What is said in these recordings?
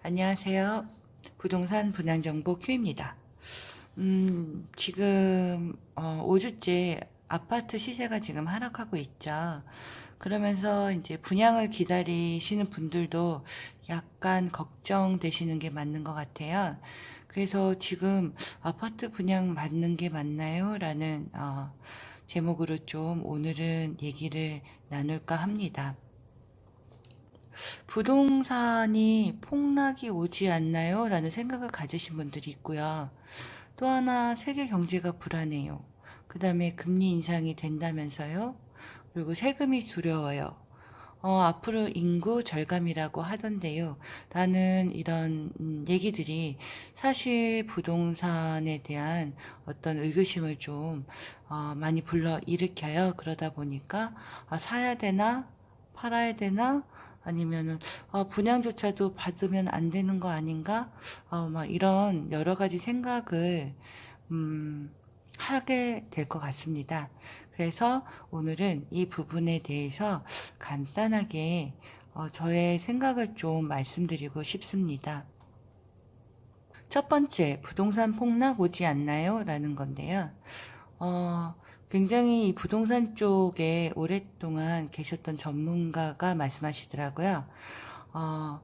안녕하세요. 부동산 분양정보 큐입니다. 지금 5주째 아파트 시세가 지금 하락하고 있죠. 그러면서 이제 분양을 기다리시는 분들도 약간 걱정되시는 게 맞는 것 같아요. 그래서 지금 아파트 분양 맞는 게 맞나요? 라는 제목으로 좀 오늘은 얘기를 나눌까 합니다. 부동산이 폭락이 오지 않나요? 라는 생각을 가지신 분들이 있고요. 또 하나 세계 경제가 불안해요. 그 다음에 금리 인상이 된다면서요. 그리고 세금이 두려워요. 앞으로 인구 절감이라고 하던데요. 라는 이런 얘기들이 사실 부동산에 대한 어떤 의구심을 좀 많이 불러 일으켜요. 그러다 보니까 사야 되나? 팔아야 되나? 아니면은 분양조차도 받으면 안 되는 거 아닌가? 막 이런 여러 가지 생각을 하게 될 것 같습니다. 그래서 오늘은 이 부분에 대해서 간단하게 저의 생각을 좀 말씀드리고 싶습니다. 첫 번째, 부동산 폭락 오지 않나요? 라는 건데요. 굉장히 이 부동산 쪽에 오랫동안 계셨던 전문가가 말씀하시더라고요. 어,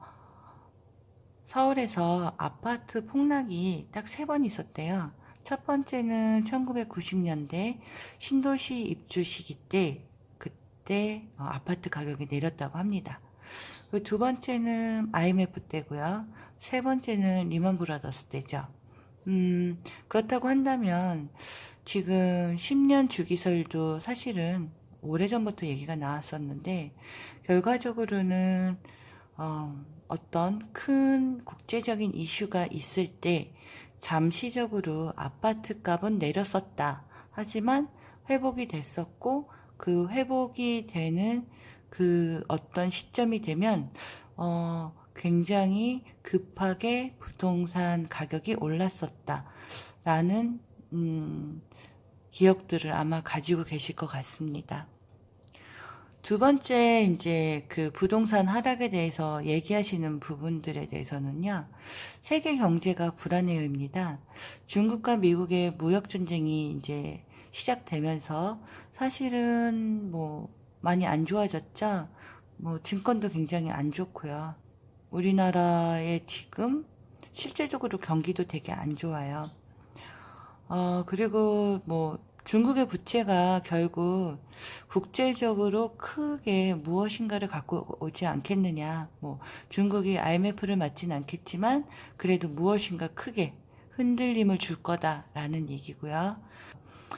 서울에서 아파트 폭락이 딱 3번 있었대요. 첫 번째는 1990년대 신도시 입주 시기 때, 그때 아파트 가격이 내렸다고 합니다. 그 두 번째는 IMF 때고요. 세 번째는 리먼 브라더스 때죠. 그렇다고 한다면 지금 10년 주기설도 사실은 오래전부터 얘기가 나왔었는데 결과적으로는 어떤 큰 국제적인 이슈가 있을 때 잠시적으로 아파트 값은 내렸었다. 하지만 회복이 됐었고 그 회복이 되는 그 어떤 시점이 되면 굉장히 급하게 부동산 가격이 올랐었다. 라는 기억들을 아마 가지고 계실 것 같습니다. 두 번째, 이제 그 부동산 하락에 대해서 얘기하시는 부분들에 대해서는요, 세계 경제가 불안해요입니다. 중국과 미국의 무역전쟁이 이제 시작되면서 사실은 뭐 많이 안 좋아졌죠? 뭐 증권도 굉장히 안 좋고요. 우리나라의 지금 실제적으로 경기도 되게 안 좋아요. 그리고 뭐 중국의 부채가 결국 국제적으로 크게 무엇인가를 갖고 오지 않겠느냐. 뭐 중국이 IMF를 맞진 않겠지만 그래도 무엇인가 크게 흔들림을 줄 거다라는 얘기고요.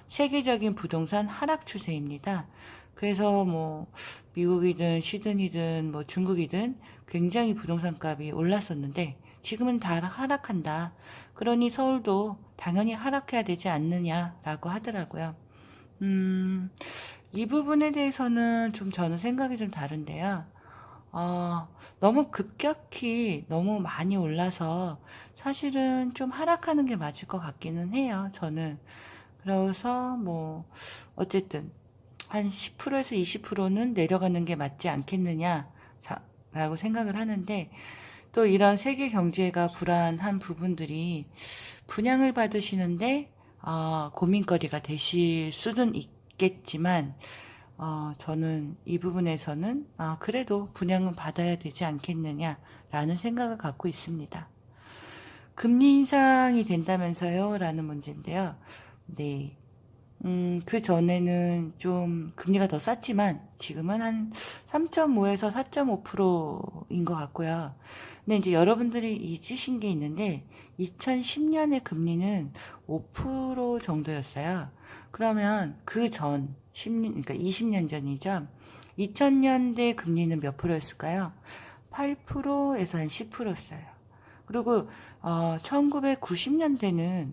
세계적인 부동산 하락 추세입니다. 그래서 뭐 미국이든 시드니든 뭐 중국이든 굉장히 부동산 값이 올랐었는데 지금은 다 하락한다. 그러니 서울도 당연히 하락해야 되지 않느냐라고 하더라고요. 이 부분에 대해서는 좀 저는 생각이 좀 다른데요. 너무 급격히 너무 많이 올라서 사실은 좀 하락하는 게 맞을 것 같기는 해요. 저는. 그래서 뭐 어쨌든 한 10%에서 20%는 내려가는 게 맞지 않겠느냐 라고 생각을 하는데 또 이런 세계 경제가 불안한 부분들이 분양을 받으시는데 고민거리가 되실 수는 있겠지만 저는 이 부분에서는 그래도 분양은 받아야 되지 않겠느냐라는 생각을 갖고 있습니다. 금리 인상이 된다면서요? 라는 문제인데요. 네. 그 전에는 좀 금리가 더 쌌지만 지금은 한 3.5에서 4.5%인 것 같고요. 근데 이제 여러분들이 잊으신 게 있는데 2010년의 금리는 5% 정도였어요. 그러면 그 전, 10년, 그러니까 20년 전이죠. 2000년대 금리는 몇 프로였을까요? 8%에서 한 10%였어요. 그리고 1990년대는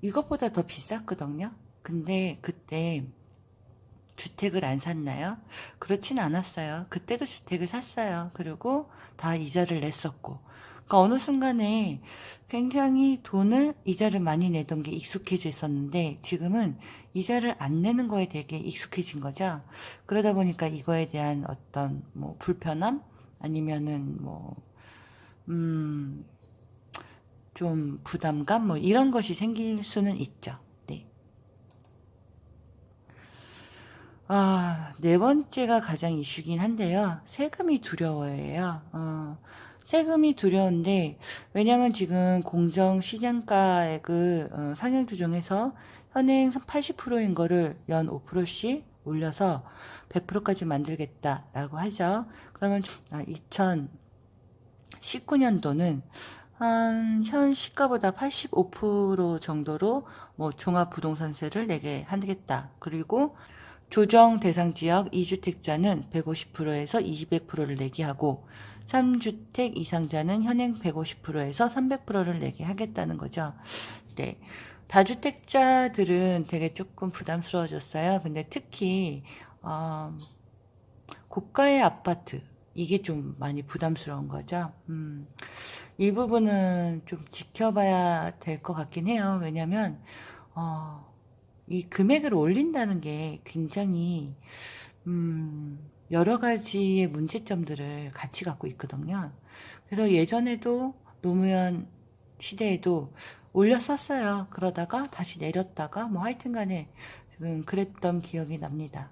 이것보다 더 비쌌거든요. 근데 그때 주택을 안 샀나요? 그렇진 않았어요. 그때도 주택을 샀어요. 그리고 다 이자를 냈었고. 그러니까 어느 순간에 굉장히 돈을 이자를 많이 내던 게 익숙해져 있었는데 지금은 이자를 안 내는 거에 되게 익숙해진 거죠. 그러다 보니까 이거에 대한 어떤 뭐 불편함 아니면은 뭐 음, 좀 부담감 뭐 이런 것이 생길 수는 있죠. 네. 네 번째가 가장 이슈긴 한데요. 세금이 두려워해요. 세금이 두려운데, 왜냐면 지금 공정시장가액을 상향 조정해서 현행 80%인 거를 연 5%씩 올려서 100%까지 만들겠다라고 하죠. 그러면 2019년도는 한 현 시가보다 85% 정도로 뭐 종합부동산세를 내게 하겠다. 그리고 조정 대상 지역 2주택자는 150%에서 200%를 내게 하고 3주택 이상자는 현행 150%에서 300%를 내게 하겠다는 거죠. 네. 다주택자들은 되게 조금 부담스러워졌어요. 근데 특히 고가의 아파트 이게 좀 많이 부담스러운 거죠. 이 부분은 좀 지켜봐야 될 것 같긴 해요. 왜냐면 이 금액을 올린다는 게 굉장히 여러 가지의 문제점들을 같이 갖고 있거든요. 그래서 예전에도 노무현 시대에도 올렸었어요. 그러다가 다시 내렸다가 뭐 하여튼간에 지금 그랬던 기억이 납니다.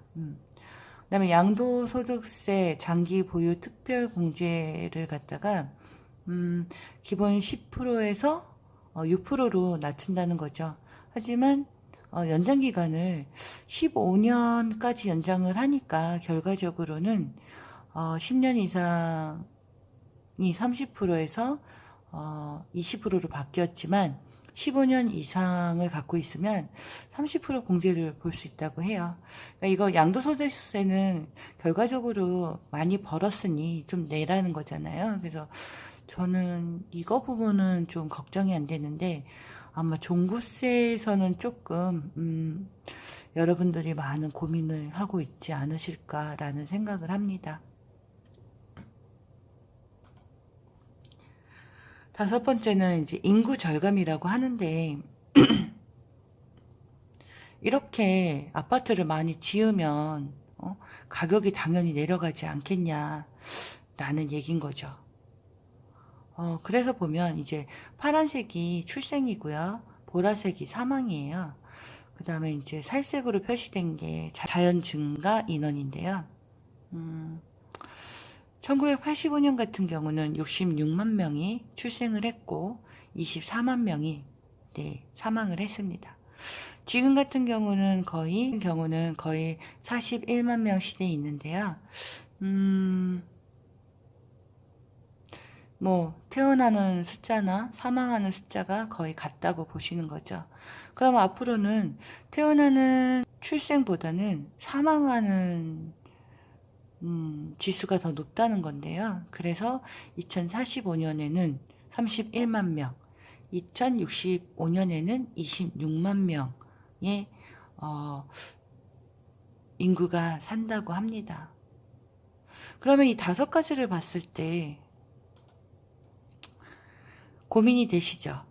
그다음에 양도소득세 장기 보유 특별공제를 갖다가 기본 10%에서 6%로 낮춘다는 거죠. 하지만 연장 기간을 15년까지 연장을 하니까 결과적으로는 10년 이상이 30%에서 20%로 바뀌었지만 15년 이상을 갖고 있으면 30% 공제를 볼 수 있다고 해요. 그러니까 이거 양도소득세는 결과적으로 많이 벌었으니 좀 내라는 거잖아요. 그래서 저는 이거 부분은 좀 걱정이 안 되는데 아마 종부세에서는 조금 여러분들이 많은 고민을 하고 있지 않으실까라는 생각을 합니다. 다섯 번째는 이제 인구 절감이라고 하는데 이렇게 아파트를 많이 지으면 가격이 당연히 내려가지 않겠냐라는 얘기인 거죠. 그래서 보면 이제 파란색이 출생이고요. 보라색이 사망이에요. 그 다음에 이제 살색으로 표시된 게 자연 증가 인원인데요. 1985년 같은 경우는 66만 명이 출생을 했고 24만 명이 사망을 했습니다. 지금 같은 경우는 거의 41만 명 시대에 있는데요. 뭐 태어나는 숫자나 사망하는 숫자가 거의 같다고 보시는 거죠. 그럼 앞으로는 태어나는 출생보다는 사망하는 지수가 더 높다는 건데요. 그래서 2045년에는 31만 명, 2065년에는 26만 명의 인구가 산다고 합니다. 그러면 이 다섯 가지를 봤을 때 고민이 되시죠?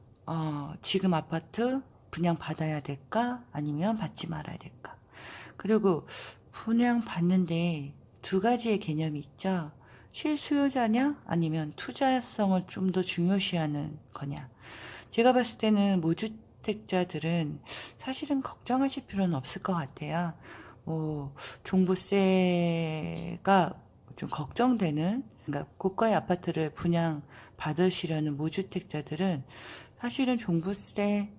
지금 아파트 분양받아야 될까? 아니면 받지 말아야 될까? 그리고 분양받는데 두 가지의 개념이 있죠. 실수요자냐? 아니면 투자성을 좀 더 중요시하는 거냐? 제가 봤을 때는 무주택자들은 사실은 걱정하실 필요는 없을 것 같아요. 종부세가 좀 걱정되는, 그러니까 고가의 아파트를 분양 받으시려는 무주택자들은 사실은 종부세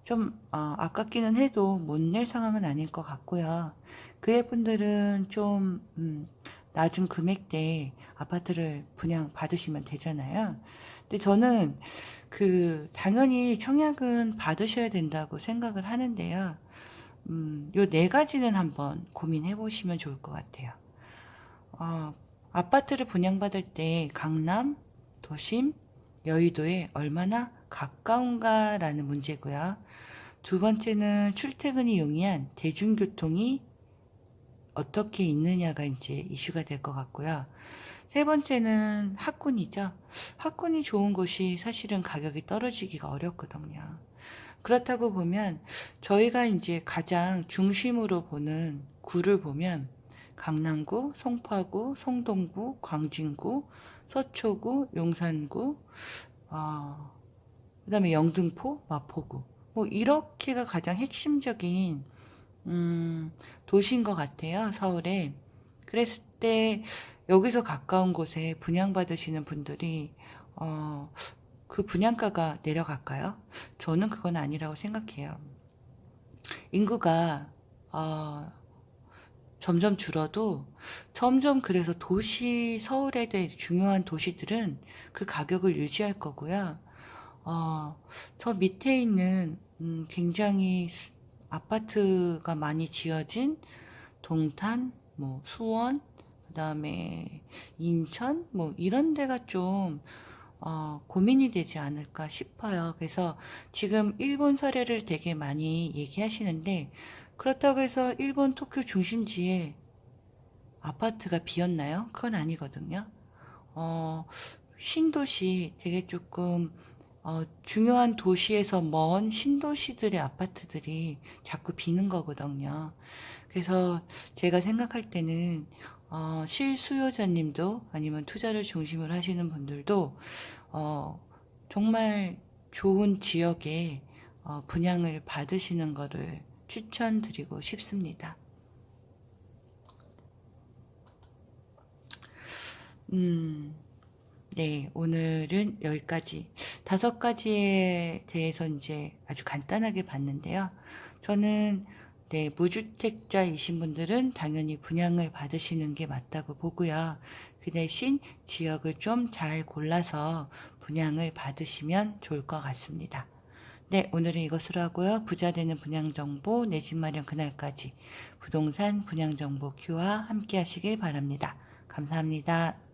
좀 아깝기는 해도 못 낼 상황은 아닐 것 같고요. 그의 분들은 좀 낮은 금액대 아파트를 분양 받으시면 되잖아요. 근데 저는 당연히 청약은 받으셔야 된다고 생각을 하는데요. 요 네 가지는 한번 고민해 보시면 좋을 것 같아요. 아파트를 분양받을 때 강남, 도심, 여의도에 얼마나 가까운가라는 문제고요. 두 번째는 출퇴근이 용이한 대중교통이 어떻게 있느냐가 이제 이슈가 될 것 같고요. 세 번째는 학군이죠. 학군이 좋은 곳이 사실은 가격이 떨어지기가 어렵거든요. 그렇다고 보면 저희가 이제 가장 중심으로 보는 구를 보면 강남구, 송파구, 성동구, 광진구, 서초구, 용산구, 그다음에 영등포, 마포구. 뭐 이렇게가 가장 핵심적인 도시인 것 같아요, 서울에. 그랬을 때 여기서 가까운 곳에 분양받으시는 분들이 그 분양가가 내려갈까요? 저는 그건 아니라고 생각해요. 인구가 점점 줄어도 점점 그래서 도시 서울에 대해 중요한 도시들은 그 가격을 유지할 거고요. 저 밑에 있는 굉장히 아파트가 많이 지어진 동탄, 뭐 수원, 그다음에 인천 뭐 이런 데가 좀 고민이 되지 않을까 싶어요. 그래서 지금 일본 사례를 되게 많이 얘기하시는데 그렇다고 해서 일본 도쿄 중심지에 아파트가 비었나요? 그건 아니거든요. 신도시 되게 조금 중요한 도시에서 먼 신도시들의 아파트들이 자꾸 비는 거거든요. 그래서 제가 생각할 때는 실수요자님도 아니면 투자를 중심으로 하시는 분들도 정말 좋은 지역에 분양을 받으시는 거를 추천드리고 싶습니다. 네, 오늘은 여기까지 5가지에 대해서 이제 아주 간단하게 봤는데요. 저는 네, 무주택자이신 분들은 당연히 분양을 받으시는 게 맞다고 보고요. 그 대신 지역을 좀 잘 골라서 분양을 받으시면 좋을 것 같습니다. 네, 오늘은 이것으로 하고요. 부자 되는 분양 정보, 내 집 마련 그날까지 부동산 분양 정보 큐와 함께 하시길 바랍니다. 감사합니다.